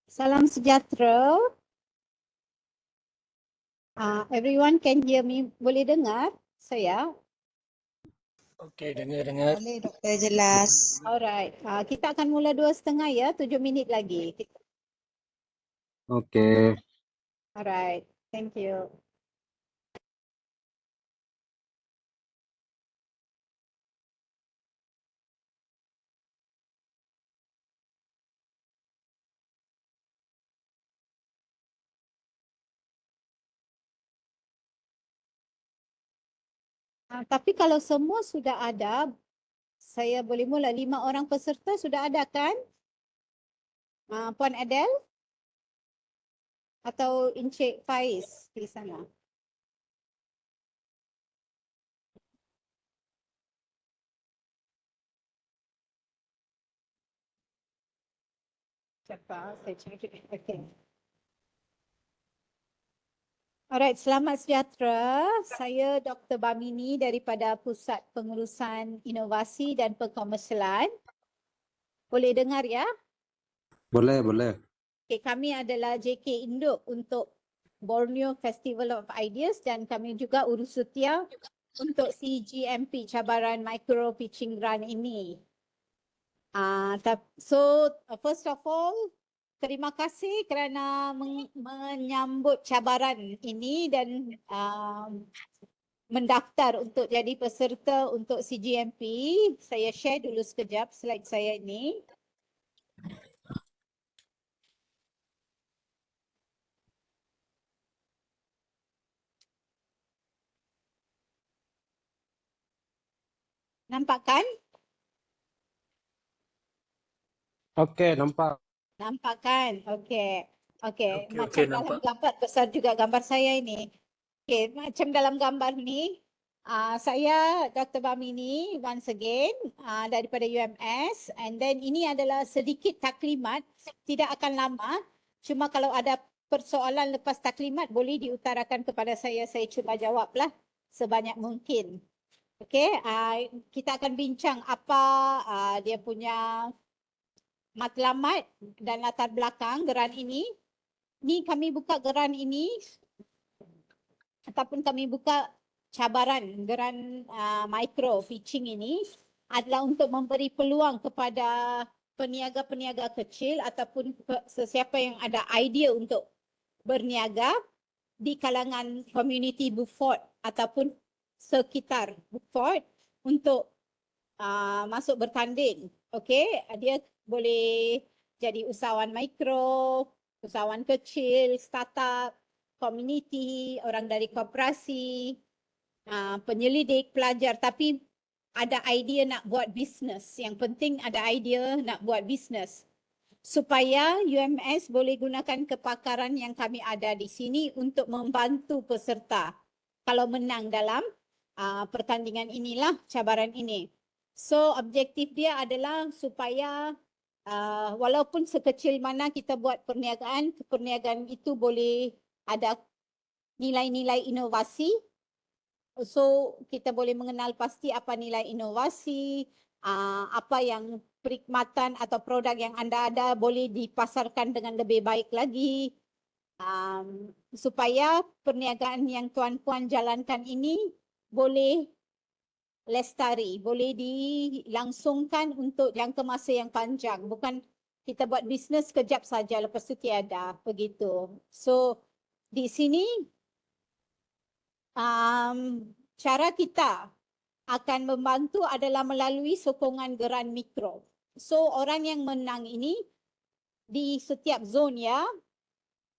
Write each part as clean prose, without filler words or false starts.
Salam sejahtera. Everyone can hear me? Boleh dengar saya? Okey, dengar. Boleh doktor, jelas. Alright. Kita akan mula 2:30 ya, 7 minit lagi. Okey. Alright. Thank you. Tapi kalau semua sudah ada, saya boleh mula. 5 orang peserta sudah ada kan? Puan Adele? Atau Encik Faiz di sana? Siapa? Saya cari. Okay. Alright, selamat sejahtera. Saya Dr. Bamini daripada Pusat Pengurusan Inovasi dan Perkomersialan. Boleh dengar ya? Boleh. Okay, kami adalah JK Induk untuk Borneo Festival of Ideas dan kami juga urusutia untuk CGMP, Cabaran Micro Pitching Grant ini. So, first of all, terima kasih kerana menyambut cabaran ini dan mendaftar untuk jadi peserta untuk CGMP. Saya share dulu sekejap slide saya ini. Nampak kan? Okey, nampak. Nampak kan? Okey. Okey, Okey, macam dalam nampak. gambar besar juga gambar saya ini. Okey, macam dalam gambar ni, saya Dr. Bamini once again daripada UMS, and then ini adalah sedikit taklimat, tidak akan lama. Cuma kalau ada persoalan lepas taklimat boleh diutarakan kepada saya cuba jawablah sebanyak mungkin. Okey, kita akan bincang apa dia punya matlamat dan latar belakang geran ini. Ni kami buka geran ini ataupun kami buka cabaran geran micro pitching ini adalah untuk memberi peluang kepada peniaga-peniaga kecil ataupun sesiapa yang ada idea untuk berniaga di kalangan community Beaufort ataupun sekitar Beaufort untuk masuk bertanding. Okey, dia boleh jadi usahawan mikro, usahawan kecil, startup, community, orang dari koperasi, penyelidik, pelajar, tapi ada idea nak buat bisnes. Yang penting ada idea nak buat bisnes. Supaya UMS boleh gunakan kepakaran yang kami ada di sini untuk membantu peserta kalau menang dalam pertandingan inilah, cabaran ini. So objektif dia adalah supaya walaupun sekecil mana kita buat perniagaan itu boleh ada nilai-nilai inovasi. So kita boleh mengenal pasti apa nilai inovasi, apa yang perkhidmatan atau produk yang anda ada boleh dipasarkan dengan lebih baik lagi. Supaya perniagaan yang tuan-puan jalankan ini boleh lestari, boleh dilangsungkan untuk jangka masa yang panjang. Bukan kita buat bisnes sekejap saja lepas tu tiada, begitu. So di sini cara kita akan membantu adalah melalui sokongan geran mikro. So orang yang menang ini di setiap zon ya,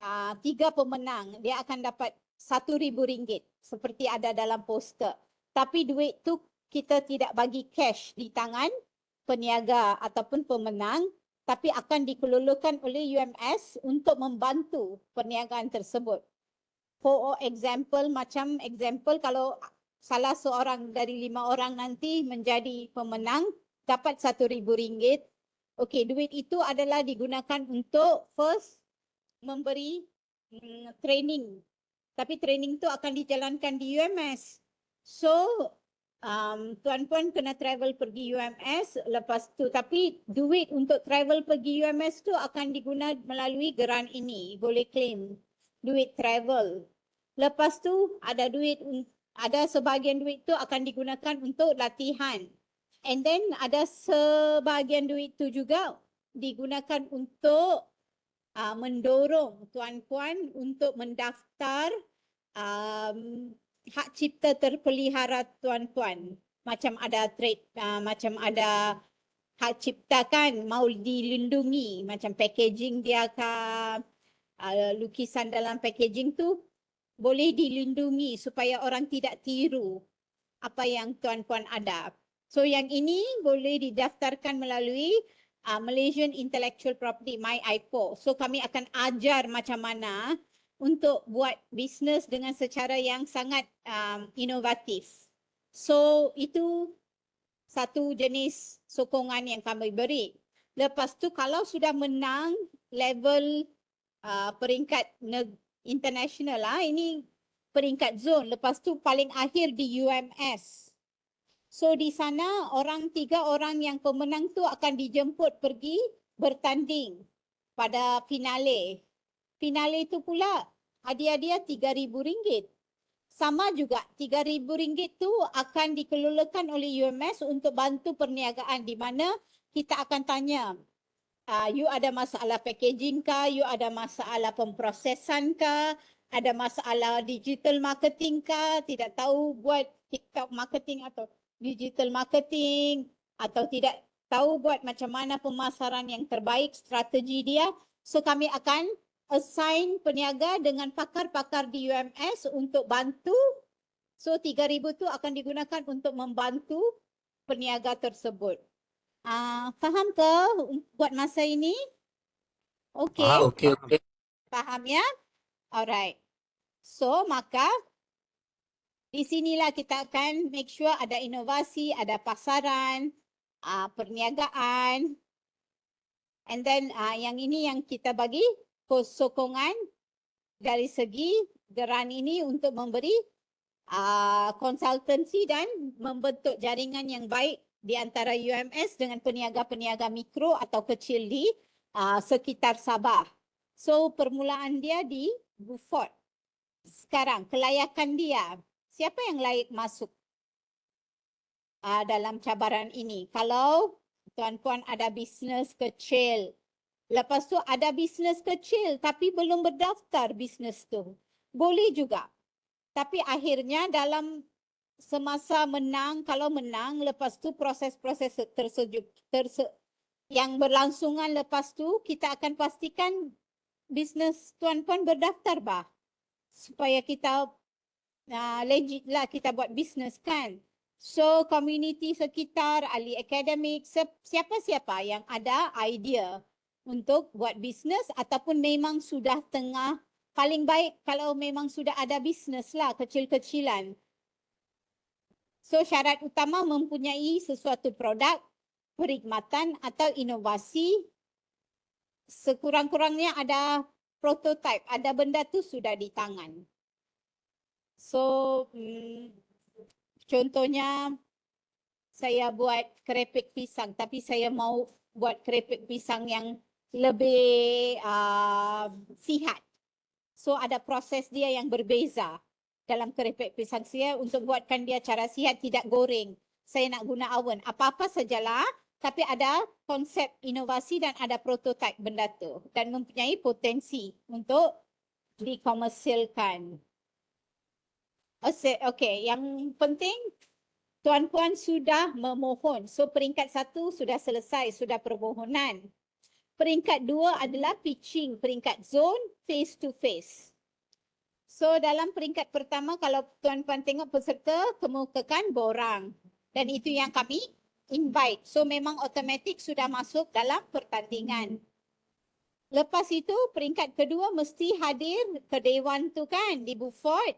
3 pemenang dia akan dapat RM1,000 seperti ada dalam poster. Tapi duit tu kita tidak bagi cash di tangan peniaga ataupun pemenang, tapi akan dikelolakan oleh UMS untuk membantu perniagaan tersebut. For example, kalau salah seorang dari 5 orang nanti menjadi pemenang, dapat RM1,000. Okey, duit itu adalah digunakan untuk first memberi training. Tapi training tu akan dijalankan di UMS. So, tuan-puan kena travel pergi UMS, lepas tu tapi duit untuk travel pergi UMS tu akan diguna melalui geran ini, boleh claim duit travel. Lepas tu ada sebahagian duit tu akan digunakan untuk latihan. And then ada sebahagian duit tu juga digunakan untuk mendorong tuan-puan untuk mendaftar hak cipta terpelihara tuan-puan. Macam ada macam ada hak cipta kan mau dilindungi, macam packaging dia kan, lukisan dalam packaging tu boleh dilindungi supaya orang tidak tiru apa yang tuan-puan ada. So yang ini boleh didaftarkan melalui Malaysian Intellectual Property MyIPO. So kami akan ajar macam mana untuk buat bisnes dengan secara yang sangat inovatif. So itu satu jenis sokongan yang kami beri. Lepas tu kalau sudah menang level peringkat international ini peringkat zon. Lepas tu paling akhir di UMS. So di sana 3 orang yang pemenang tu akan dijemput pergi bertanding pada finale. Finale itu pula hadiah-hadiah RM3,000. Sama juga RM3,000 tu akan dikelolakan oleh UMS untuk bantu perniagaan, di mana kita akan tanya, you ada masalah packaging kah, you ada masalah pemprosesan kah, ada masalah digital marketing kah, tidak tahu buat TikTok marketing atau digital marketing, atau tidak tahu buat macam mana pemasaran yang terbaik, strategi dia. So kami akan assign peniaga dengan pakar-pakar di UMS untuk bantu. So RM3,000 tu akan digunakan untuk membantu peniaga tersebut. Faham ke buat masa ini? Okey. Okey, okey. Faham ya? Alright. So maka di sinilah kita akan make sure ada inovasi, ada pasaran, perniagaan. And then yang ini yang kita bagi sokongan dari segi geran ini untuk memberi konsultansi dan membentuk jaringan yang baik di antara UMS dengan peniaga-peniaga mikro atau kecil di sekitar Sabah. So permulaan dia di Beaufort. Sekarang kelayakan dia. Siapa yang layak masuk dalam cabaran ini? Kalau tuan-puan ada bisnes kecil, lepas tu ada bisnes kecil tapi belum berdaftar bisnes tu, boleh juga. Tapi akhirnya dalam semasa menang, kalau menang, lepas tu proses-proses yang berlangsungan lepas tu, kita akan pastikan bisnes tuan-puan berdaftar bah. Supaya kita legit lah kita buat bisnes kan. So community sekitar, ahli akademik, siapa-siapa yang ada idea untuk buat bisnes ataupun memang sudah tengah, paling baik kalau memang sudah ada bisnes lah kecil-kecilan. So syarat utama mempunyai sesuatu produk, perkhidmatan atau inovasi, sekurang-kurangnya ada prototype, ada benda tu sudah di tangan. So contohnya saya buat kerepek pisang, tapi saya mau buat kerepek pisang yang lebih sihat. So ada proses dia yang berbeza dalam kerepek pisang saya untuk buatkan dia cara sihat, tidak goreng. Saya nak guna oven, apa-apa sajalah, tapi ada konsep inovasi dan ada prototype benda tu dan mempunyai potensi untuk dikomersilkan. Okey, yang penting tuan-puan sudah memohon. So peringkat 1 sudah selesai, sudah permohonan. Peringkat 2 adalah pitching, peringkat zone face to face. So dalam peringkat pertama kalau tuan-puan tengok peserta kemukakan borang dan itu yang kami invite. So memang automatik sudah masuk dalam pertandingan. Lepas itu peringkat kedua mesti hadir ke dewan tu kan di Beaufort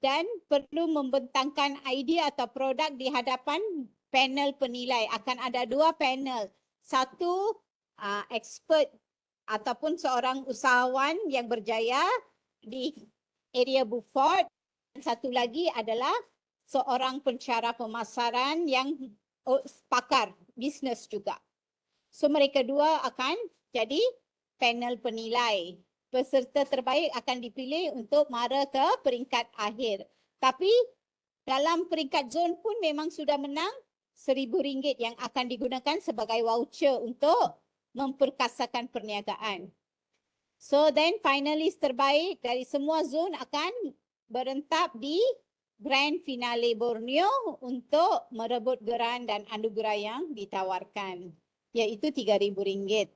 dan perlu membentangkan idea atau produk di hadapan panel penilai. Akan ada 2 panel. Satu expert ataupun seorang usahawan yang berjaya di area Beaufort. Dan satu lagi adalah seorang pensyarah pemasaran yang pakar bisnes juga. So mereka dua akan jadi panel penilai. Peserta terbaik akan dipilih untuk mara ke peringkat akhir. Tapi dalam peringkat zon pun memang sudah menang RM1,000 yang akan digunakan sebagai voucher untuk memperkasakan perniagaan. So then finalis terbaik dari semua zon akan berentap di Grand Finale Borneo untuk merebut geran dan anugerah yang ditawarkan, iaitu RM3,000.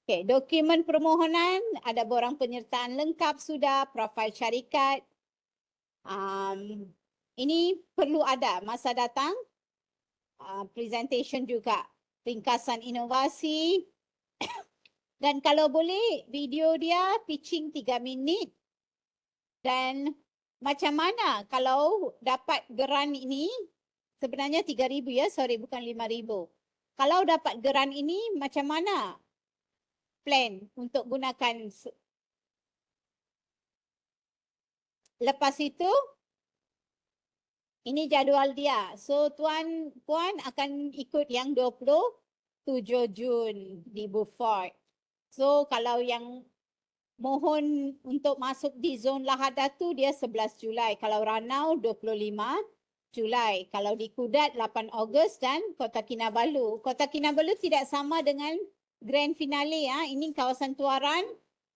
Okay, dokumen permohonan, ada borang penyertaan lengkap sudah, profil syarikat. Ini perlu ada masa datang, presentation juga, ringkasan inovasi. Dan kalau boleh, video dia pitching 3 minit. Dan macam mana kalau dapat geran ini, sebenarnya RM3,000 ya, sorry bukan RM5,000. Kalau dapat geran ini, macam mana plan untuk gunakan? Lepas itu, ini jadual dia. So tuan puan akan ikut yang 27 Jun di Beaufort. So kalau yang mohon untuk masuk di zon Lahad Datu dia 11 Julai. Kalau Ranau 25 Julai. Kalau di Kudat 8 Ogos dan Kota Kinabalu. Kota Kinabalu tidak sama dengan Grand Finale ya. Ini kawasan Tuaran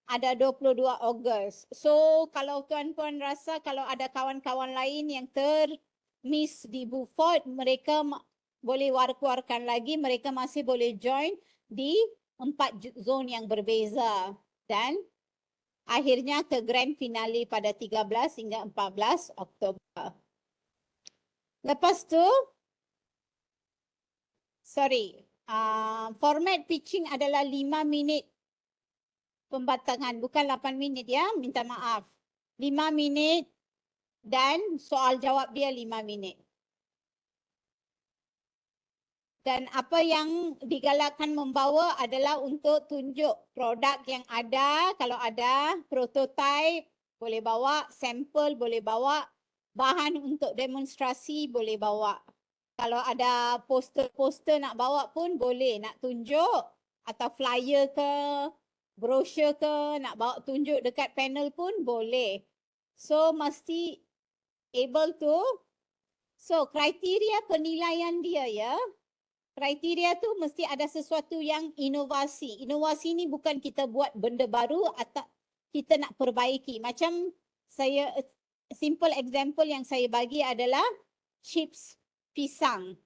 ada 22 Ogos. So kalau tuan-puan rasa kalau ada kawan-kawan lain yang miss di Beaufort, mereka boleh war-warkan lagi, mereka masih boleh join di 4 zon yang berbeza. Dan akhirnya ke Grand Finale pada 13 hingga 14 Oktober. Lepas tu, format pitching adalah 5 minit pembatangan, bukan 8 minit ya, minta maaf. 5 minit dan soal jawab dia 5 minit. Dan apa yang digalakkan membawa adalah untuk tunjuk produk yang ada. Kalau ada prototype, boleh bawa. Sampel, boleh bawa. Bahan untuk demonstrasi, boleh bawa. Kalau ada poster-poster nak bawa pun boleh. Nak tunjuk atau flyer ke, brochure ke, nak bawa tunjuk dekat panel pun boleh. So, mesti able to. So, kriteria penilaian dia ya. Kriteria tu mesti ada sesuatu yang inovasi. Inovasi ni bukan kita buat benda baru atau kita nak perbaiki. Macam saya, simple example yang saya bagi adalah chips pisang.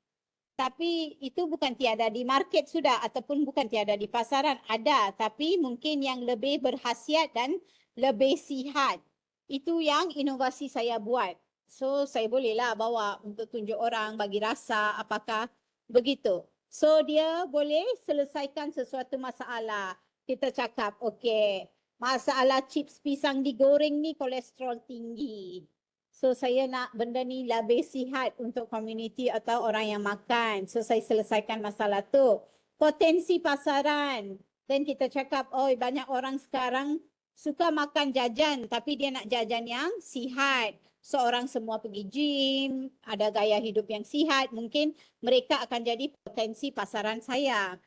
Tapi itu bukan tiada di market sudah ataupun bukan tiada di pasaran. Ada, tapi mungkin yang lebih berkhasiat dan lebih sihat. Itu yang inovasi saya buat. So saya bolehlah bawa untuk tunjuk orang, bagi rasa apakah begitu. So dia boleh selesaikan sesuatu masalah. Kita cakap, okey, masalah chips pisang digoreng ni kolesterol tinggi. So saya nak benda ni lebih sihat untuk komuniti atau orang yang makan. So saya selesaikan masalah tu. Potensi pasaran. Dan kita cakap, oh banyak orang sekarang suka makan jajan tapi dia nak jajan yang sihat. Seorang semua pergi gym, ada gaya hidup yang sihat, mungkin mereka akan jadi potensi pasaran saya.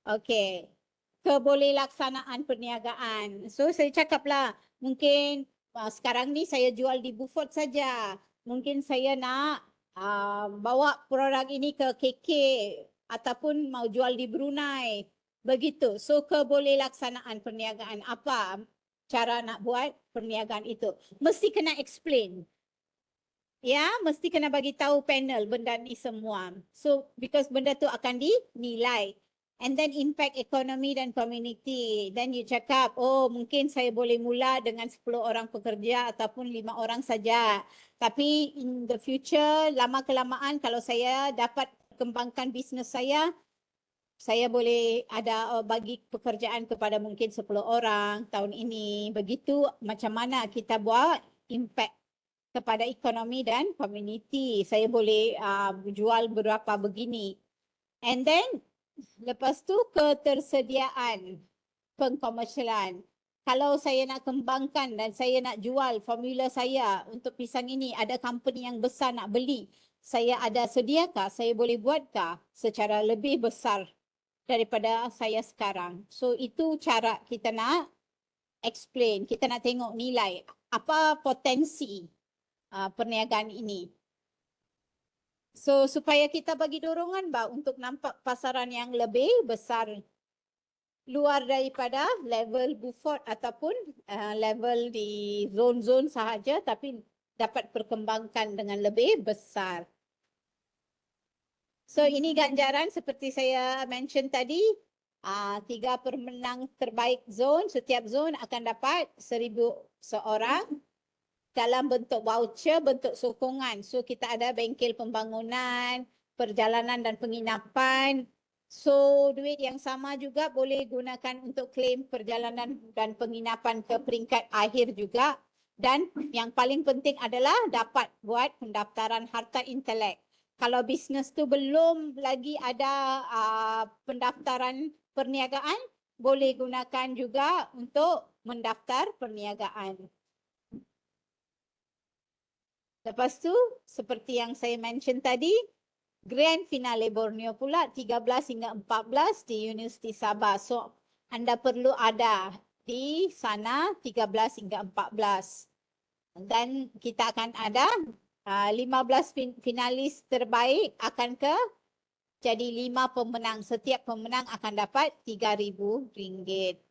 Okey. Kebolehaksanaan perniagaan. So saya cakaplah, mungkin sekarang ni saya jual di Beaufort saja. Mungkin saya nak bawa produk ini ke KK ataupun mau jual di Brunei. Begitu. So kebolehaksanaan perniagaan. Apa cara nak buat perniagaan itu? Mesti kena explain. Ya, mesti kena bagi tahu panel benda ni semua. So, because benda tu akan dinilai. And then impact ekonomi dan community. Then you cakap, oh mungkin saya boleh mula dengan 10 orang pekerja ataupun 5 orang saja. Tapi in the future, lama-kelamaan kalau saya dapat kembangkan bisnes saya boleh ada bagi pekerjaan kepada mungkin 10 orang tahun ini. Begitu macam mana kita buat impact kepada ekonomi dan community. Saya boleh jual berapa begini. And then, lepas tu ketersediaan pengkomersialan. kalau saya nak kembangkan dan saya nak jual formula saya untuk pisang ini, ada company yang besar nak beli, saya ada sediakah? Saya boleh buatkah secara lebih besar daripada saya sekarang? So itu cara kita nak explain, kita nak tengok nilai apa potensi perniagaan ini. So supaya kita bagi dorongan untuk nampak pasaran yang lebih besar luar daripada level Beaufort ataupun level di zon-zon sahaja, tapi dapat perkembangkan dengan lebih besar. So ini ganjaran seperti saya mention tadi, 3 pemenang terbaik zon, setiap zon akan dapat 1,000 seorang dalam bentuk voucher, bentuk sokongan. So kita ada bengkel pembangunan, perjalanan dan penginapan. So duit yang sama juga boleh gunakan untuk klaim perjalanan dan penginapan ke peringkat akhir juga. Dan yang paling penting adalah dapat buat pendaftaran harta intelek. Kalau bisnes tu belum lagi ada pendaftaran perniagaan, boleh gunakan juga untuk mendaftar perniagaan. Lepas tu, seperti yang saya mention tadi, Grand Finale Borneo pula 13 hingga 14 di Universiti Sabah. So, anda perlu ada di sana 13 hingga 14. Dan kita akan ada 15 finalis terbaik akan jadi 5 pemenang. Setiap pemenang akan dapat RM3,000.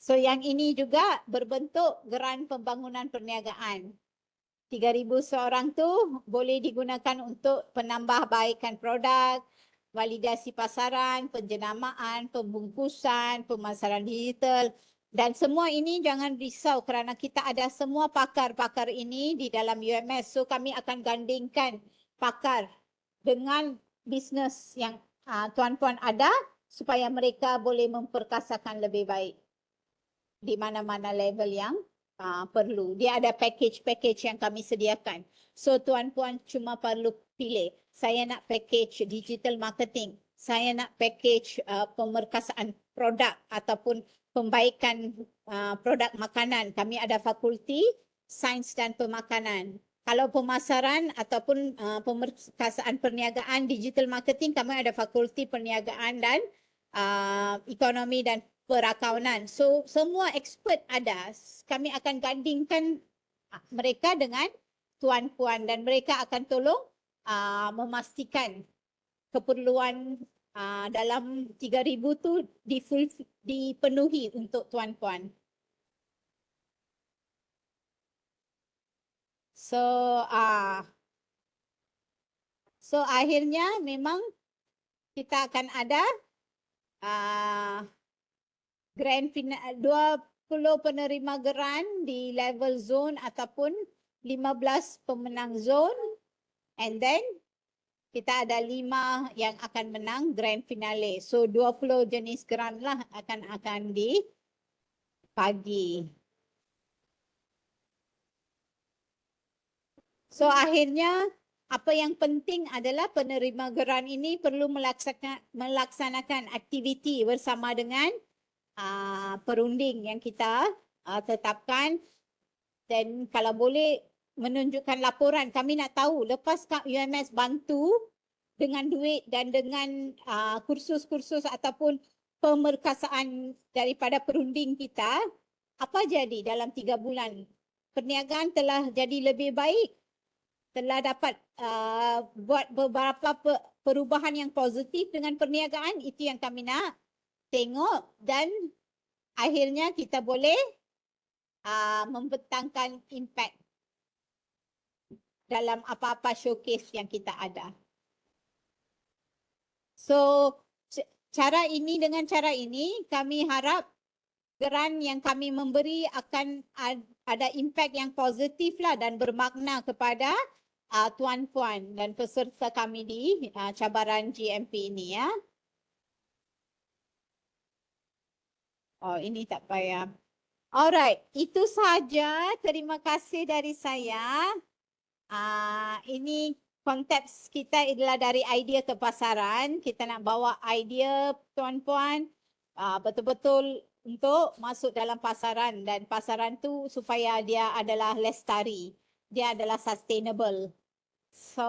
So yang ini juga berbentuk geran pembangunan perniagaan. 3,000 seorang tu boleh digunakan untuk penambahbaikan produk, validasi pasaran, penjenamaan, pembungkusan, pemasaran digital. Dan semua ini jangan risau kerana kita ada semua pakar-pakar ini di dalam UMS. So kami akan gandingkan pakar dengan bisnes yang tuan-puan ada supaya mereka boleh memperkasakan lebih baik di mana-mana level yang perlu. Dia ada package-package yang kami sediakan. So tuan-puan cuma perlu pilih. Saya nak package digital marketing. Saya nak package pemerkasaan produk ataupun pembaikan produk makanan. Kami ada fakulti sains dan pemakanan. Kalau pemasaran ataupun pemerkasaan perniagaan digital marketing, kami ada fakulti perniagaan dan ekonomi dan perakaunan. So semua expert ada. Kami akan gandingkan mereka dengan tuan-puan dan mereka akan tolong memastikan keperluan dalam 3,000 tu dipenuhi untuk tuan-puan. So akhirnya memang kita akan ada grand final 20 penerima geran di level zone ataupun 15 pemenang zone, and then kita ada 5 yang akan menang grand finale. So 20 jenis geran lah akan dibagi. So akhirnya apa yang penting adalah penerima geran ini perlu melaksanakan aktiviti bersama dengan perunding yang kita tetapkan, dan kalau boleh menunjukkan laporan. Kami nak tahu lepas UMS bantu dengan duit dan dengan kursus-kursus ataupun pemerkasaan daripada perunding kita, apa jadi dalam 3 bulan? Perniagaan telah jadi lebih baik, telah dapat buat beberapa perubahan yang positif dengan perniagaan. Itu yang kami nak tengok, dan akhirnya kita boleh membentangkan impact dalam apa-apa showcase yang kita ada. So dengan cara ini kami harap geran yang kami memberi akan ada impact yang positif lah dan bermakna kepada tuan-puan dan peserta kami di cabaran GMP ini ya. Oh, ini tak payah. Alright, itu saja. Terima kasih dari saya. Ini konteks kita adalah dari idea ke pasaran. Kita nak bawa idea tuan-puan betul-betul untuk masuk dalam pasaran, dan pasaran tu supaya dia adalah lestari, dia adalah sustainable. So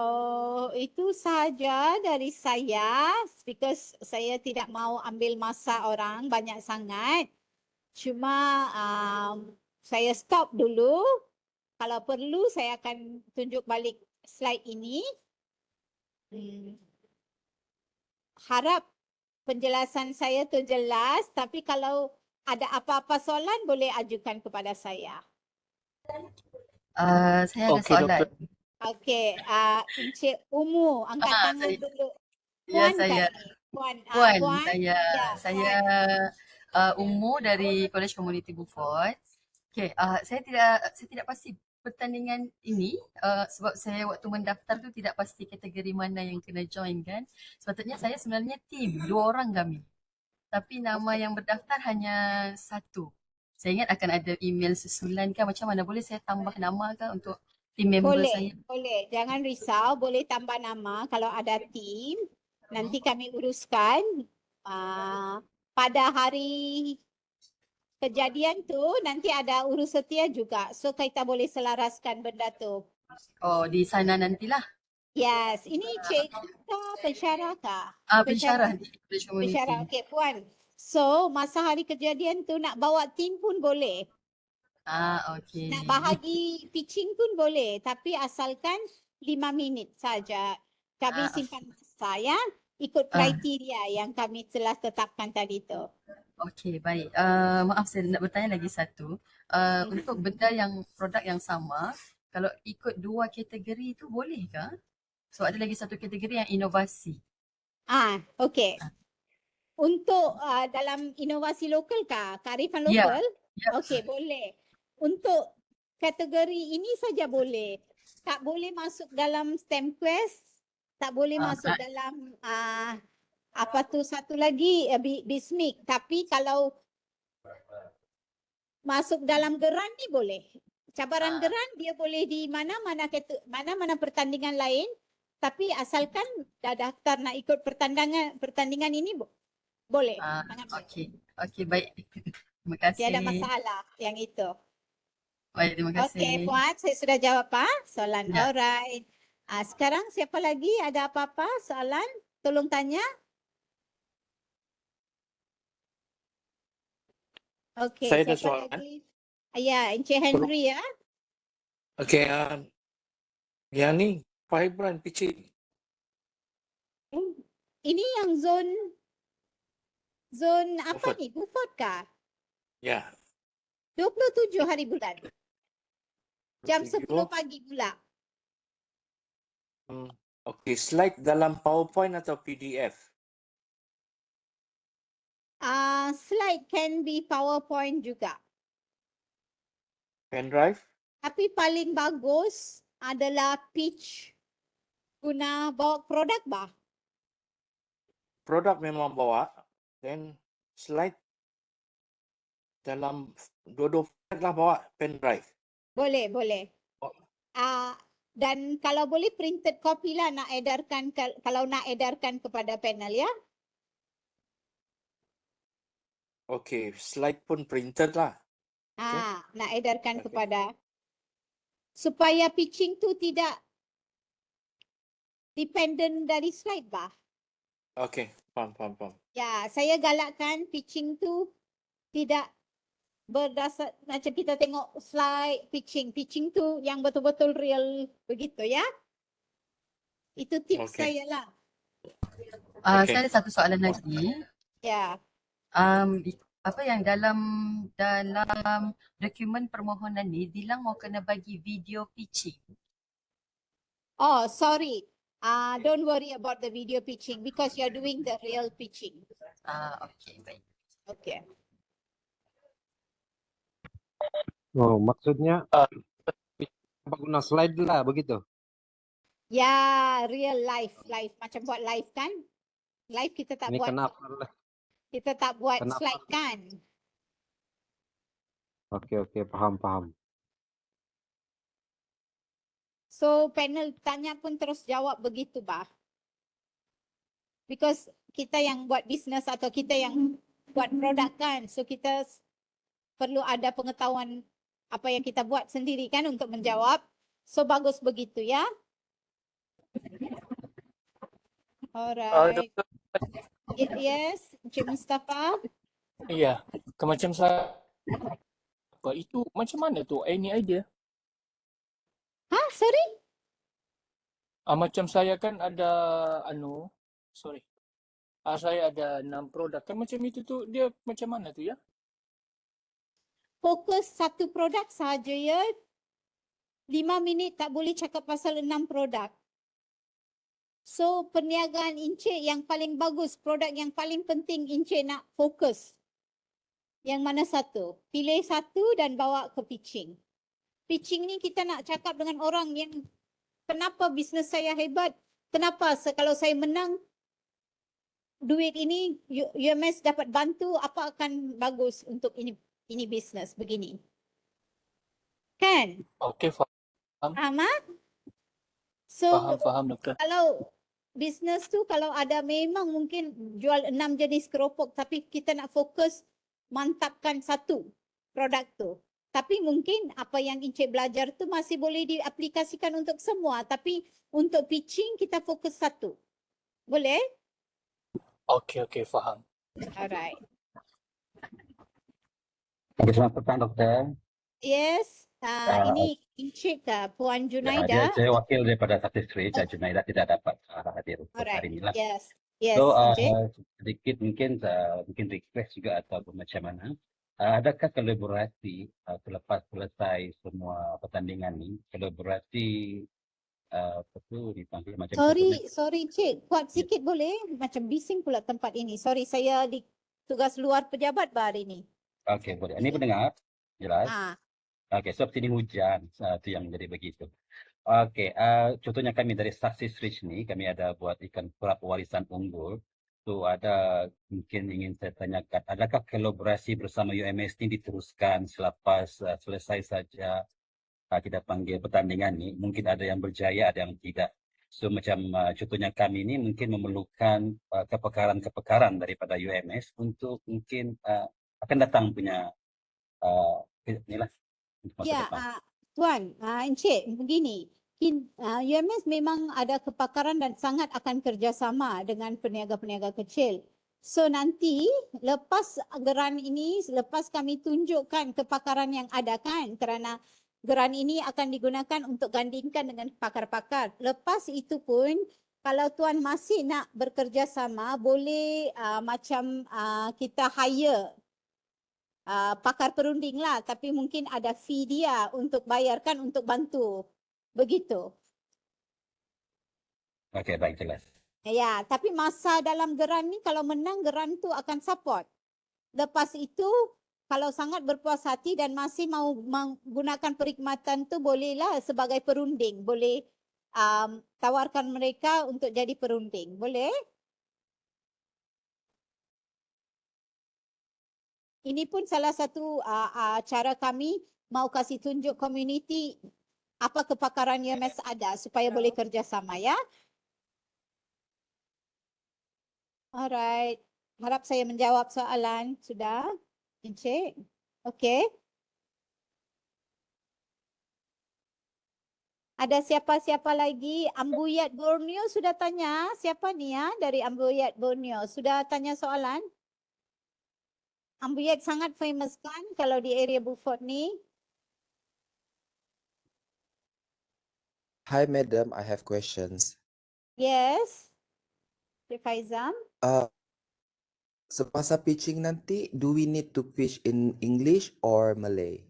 itu sahaja dari saya, because saya tidak mau ambil masa orang banyak sangat. Cuma saya stop dulu. Kalau perlu saya akan tunjuk balik slide ini. Harap penjelasan saya tu jelas, tapi kalau ada apa-apa soalan boleh ajukan kepada saya. Saya ada Okey, soalan. doktor. Okey, Encik Umu angkat tangan saya- dulu. Ya, Puan saya. tak ni? Puan, Puan, Puan. saya Ya, saya Umu dari College Community Beaufort. Okey, saya tidak pasti pertandingan ini sebab saya waktu mendaftar tu tidak pasti kategori mana yang kena join kan. Sepatutnya saya sebenarnya tim, 2 orang kami. Tapi nama yang berdaftar hanya 1. Saya ingat akan ada email susulan kan, macam mana boleh saya tambah nama kan untuk tim member saya? Boleh. Jangan risau, boleh tambah nama kalau ada tim. Nanti kami uruskan. Pada hari kejadian tu nanti ada urus setia juga. So kita boleh selaraskan benda tu. Oh, di sana nantilah. Yes, ini cikgu pensyarah kah? Pensyarah di College Community. Pensyarah, okey Puan. So masa hari kejadian tu nak bawa tim pun boleh. Okey. Nak bahagi pitching pun boleh, tapi asalkan 5 minit saja. Kami simpan masa ya, ikut kriteria yang kami telah tetapkan tadi tu. Okey, baik. Maaf saya nak bertanya lagi satu. Untuk benda yang produk yang sama, kalau ikut 2 kategori itu bolehkah? So ada lagi satu kategori yang inovasi. Okey. Untuk dalam inovasi lokal kah? Kearifan Ya. lokal? Ya. Okey, boleh. Untuk kategori ini saja boleh. Tak boleh masuk dalam STEM Quest, tak boleh masuk dalam apa tu satu lagi BISMIC. Tapi kalau masuk dalam geran ni boleh. Cabaran geran dia boleh di mana-mana pertandingan lain, tapi asalkan dah daftar nak ikut pertandingan ini boleh. Sangat boleh. Okey. Okey, baik. Terima kasih. Tiada masalah yang itu. Baik, terima kasih. Okey Puan, saya sudah jawab soalan. Ya. Alright. Sekarang siapa lagi ada apa-apa soalan? Tolong tanya. Okey, Saya ada siapa soalan. lagi? Ya, Encik Henry ya. Okey, yang ni vibrant pitching. Ini yang zone apa Beaufort. ni? Beaufort kah? Ya. 27 hari bulan. Jam 10 27. pagi pula. Okey, slide dalam PowerPoint atau PDF? Slide can be PowerPoint juga. Pen drive? Tapi paling bagus adalah pitch guna bawa produk bah. Produk memang bawa, then slide dalam dua-dua slide lah bawa pen drive. Boleh, boleh. Oh. Dan kalau boleh printed copy lah nak edarkan, kalau nak edarkan kepada panel ya. Okey, slide pun printed lah. Nak edarkan Okey. kepada, supaya pitching tu tidak dependent dari slide bah. Okey, faham. Ya, saya galakkan pitching tu tidak berdasar macam kita tengok slide pitching. Pitching tu yang betul-betul real begitu ya. Itu tips Okey. saya lah. Okey. Saya ada satu soalan lagi. Ya. Apa yang dalam dokumen permohonan ni bilang mau kena bagi video pitching. Oh, sorry. Don't worry about the video pitching because you're doing the real pitching. Okey, baik. Okay. Oh, maksudnya apa guna slide lah begitu. Ya, real live. Macam buat live kan? Live kita tak Ini buat. kenapa? Kita tak buat Kenapa? slide kan? Oke, paham. So panel tanya pun terus jawab begitu bah. Because kita yang buat bisnes atau kita yang buat produk kan. So kita perlu ada pengetahuan apa yang kita buat sendiri kan untuk menjawab. So bagus begitu ya. Alright. Doktor, Yes, Encik Mustafa. iya. Macam saya, apa itu macam mana tu? Any idea? Sorry? Macam saya kan ada, sorry. Saya ada 6 produk. Kan macam itu tu, dia macam mana tu ya? Fokus satu produk saja ya. 5 minit tak boleh cakap pasal 6 produk. So perniagaan Encik yang paling bagus, produk yang paling penting Encik nak fokus. Yang mana satu? Pilih satu dan bawa ke pitching. Pitching ni kita nak cakap dengan orang yang kenapa bisnes saya hebat, kenapa kalau saya menang duit ini UMS dapat bantu, apa akan bagus untuk ini bisnes begini. Kan? Okey, Faham? So faham doktor. kalau bisnes tu kalau ada memang mungkin jual 6 jenis keropok tapi kita nak fokus mantapkan satu produk tu. Tapi mungkin apa yang Encik belajar tu masih boleh diaplikasikan untuk semua. Tapi untuk pitching kita fokus satu. Boleh? Okey, faham. Alright. Selamat petang, Doktor. Yes. Ini Encik Puan Junaida. Saya wakil daripada Success Rate. Junaida tidak dapat hadir Alright. hari ini lah. Yes. Yes, So, Encik. sedikit mungkin request juga atau macam mana. Adakah kolaborasi selepas selesai semua pertandingan ni, kolaborasi apa tu dipanggil macam Sorry Encik. Kuat sikit boleh? Macam bising pula tempat ini. Sorry, saya di tugas luar pejabat hari ini. Okey, boleh. Ini pendengar? Jelas? Ah. Okey, sebab sini hujan. Itu yang jadi begitu. Okey, contohnya kami dari Success Rich ni, kami ada buat ikan perap warisan unggul. So ada mungkin ingin saya tanyakan, adakah kolaborasi bersama UMS ni diteruskan selepas selesai saja kita panggil pertandingan ni? Mungkin ada yang berjaya, ada yang tidak. So macam contohnya kami ni mungkin memerlukan kepakaran daripada UMS untuk mungkin akan datang punya inilah untuk masa depan. Tuan, Encik, begini. UMS memang ada kepakaran dan sangat akan kerjasama dengan peniaga-peniaga kecil. So nanti lepas geran ini, lepas kami tunjukkan kepakaran yang ada kan, kerana geran ini akan digunakan untuk gandingkan dengan pakar-pakar. Lepas itu pun, kalau tuan masih nak bekerjasama, boleh macam kita hire pakar perunding lah, tapi mungkin ada fee dia untuk bayarkan untuk bantu. Begitu. Okey, baik, jelas. Ya, tapi masa dalam geran ni kalau menang geran tu akan support. Lepas itu kalau sangat berpuas hati dan masih mau menggunakan perkhidmatan tu bolehlah sebagai perunding, boleh tawarkan mereka untuk jadi perunding. Boleh? Ini pun salah satu cara kami mau kasih tunjuk community apa kepakaran UMS ada supaya boleh kerjasama ya. Alright. Harap saya menjawab soalan. Sudah? Encik? Okey. Ada siapa-siapa lagi? Ambuyat Borneo sudah tanya. Siapa ni ya dari Ambuyat Borneo? Sudah tanya soalan? Ambuyat sangat famous kan kalau di area Beaufort ni? Hi, madam. I have questions. Yes. Cik Faizam. Semasa pitching nanti, do we need to pitch in English or Malay?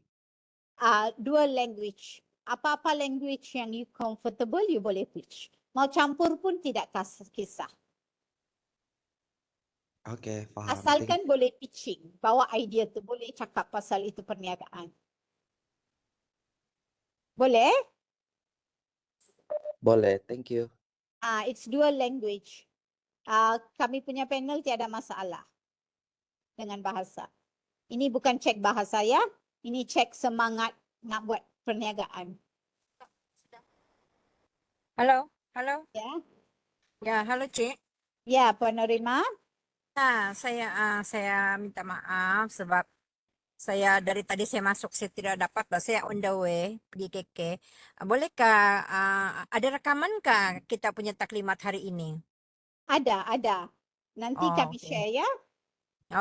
Dua language. Apa-apa language yang you comfortable, you boleh pitch. Mau campur pun tidak kisah. Okay, faham. Asalkan boleh pitching. Bawa idea tu. Boleh cakap pasal itu perniagaan. Boleh? Boleh, thank you. It's dual language. Kami punya panel tiada masalah dengan bahasa. Ini bukan cek bahasa ya. Ini cek semangat nak buat perniagaan. Halo, halo. Ya. Ya, halo Cik. Ya, Puan Norima. Saya minta maaf sebab saya dari tadi saya masuk saya tidak dapat, saya on the way pergi KK. Bolehkah ada rekamankah kita punya taklimat hari ini? Ada. Nanti Oh, kami okey. share ya.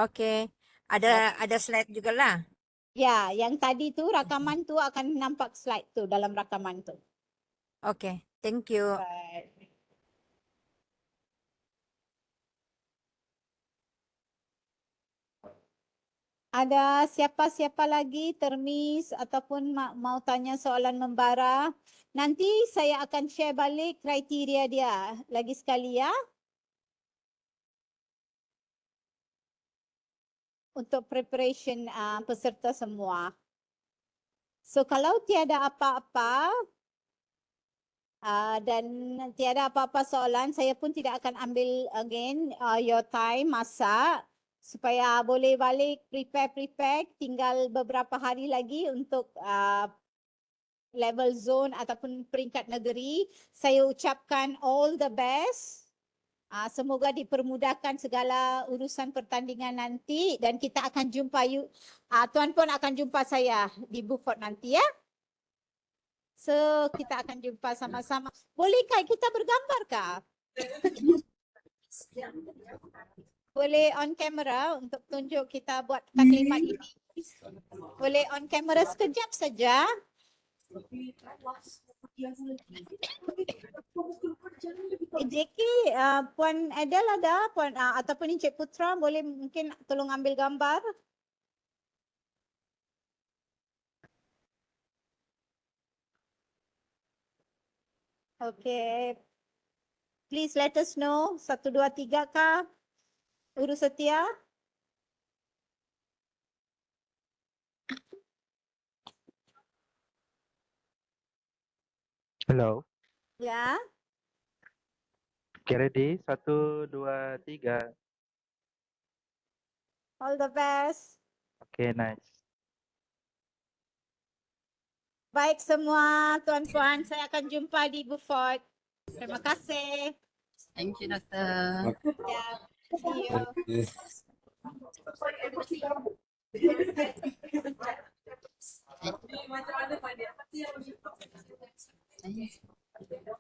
Okey. Ya. Ada slide jugalah. Ya, yang tadi tu rakaman tu akan nampak slide tu dalam rakaman tu. Okey, thank you. Right. Ada siapa-siapa lagi termis ataupun mau tanya soalan membara? Nanti saya akan share balik kriteria dia lagi sekali ya. Untuk preparation peserta semua. So kalau tiada apa-apa dan tiada apa-apa soalan, saya pun tidak akan ambil again your time, masa, supaya boleh balik prepare, tinggal beberapa hari lagi untuk level zone ataupun peringkat negeri. Saya ucapkan all the best. Semoga dipermudahkan segala urusan pertandingan nanti dan kita akan jumpa Tuan pun akan jumpa saya di Beaufort nanti ya. So kita akan jumpa sama-sama. Bolehkah kita bergambar kah? Boleh on camera untuk tunjuk kita buat taklimat ini. Boleh on camera sekejap saja. JK, Puan Adele ada, ataupun Encik Putra boleh mungkin tolong ambil gambar. Okay. Please let us know. 1, 2, 3 kah? Urus setia. Hello. Ya. Okay, ready? 1, 2, 3. All the best. Okay, nice. Baik semua tuan-puan, saya akan jumpa di Beaufort. Terima kasih. Thank you, Doktor. Ya. See you. Thank you.